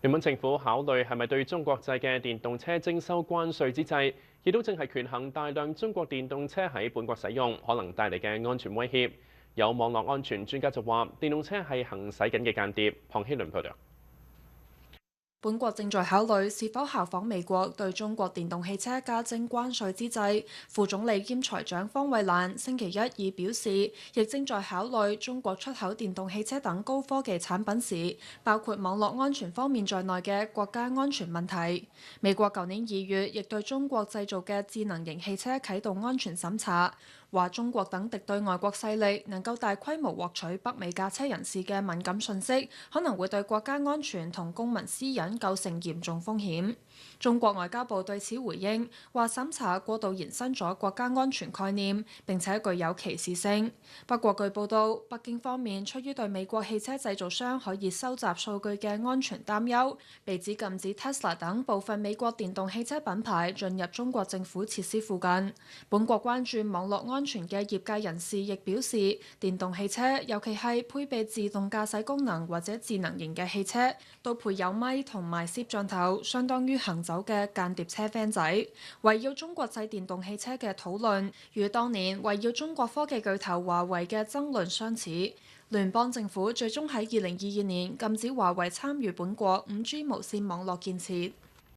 日本政府考慮係咪對中國製嘅電動車徵收關稅之際，亦都正係權衡大量中國電動車喺本國使用可能帶嚟嘅安全威脅。有網絡安全專家就話，電動車係行駛緊嘅間諜。龐希倫報導。本國正在考慮是否效仿美國對中國電動汽車加徵關稅之際，副總理兼財長方慧蘭星期一已表示，亦正在考慮中國出口電動汽車等高科技產品時，包括網絡安全方面在內嘅國家安全問題。美國舊年2月亦對中國製造嘅智能型汽車啟動安全審查，話中國等敵對外國勢力能夠大規模獲取北美駕車人士嘅敏感信息，可能會對國家安全同公民私隱構成嚴重風險。中國外交部對此回應，話審查過度延伸咗國家安全概念，並且具有歧視性。不過據報道，北京方面出於對美國汽車製造商可以收集數據嘅安全擔憂，被指禁止 Tesla 等部分美國電動汽車品牌進入中國政府設施附近。本國關注網絡安全嘅業界人士亦表示，電動汽車尤其係配備自動駕駛功能或者智能型嘅汽車，都配有咪同埋攝像頭，相當於行走嘅間諜車 van 仔。圍繞中國製電動汽車嘅討論，與當年圍繞中國科技巨頭華為嘅爭論相似。聯邦政府最終喺2022年禁止華為參與本國5G 無線網絡建設。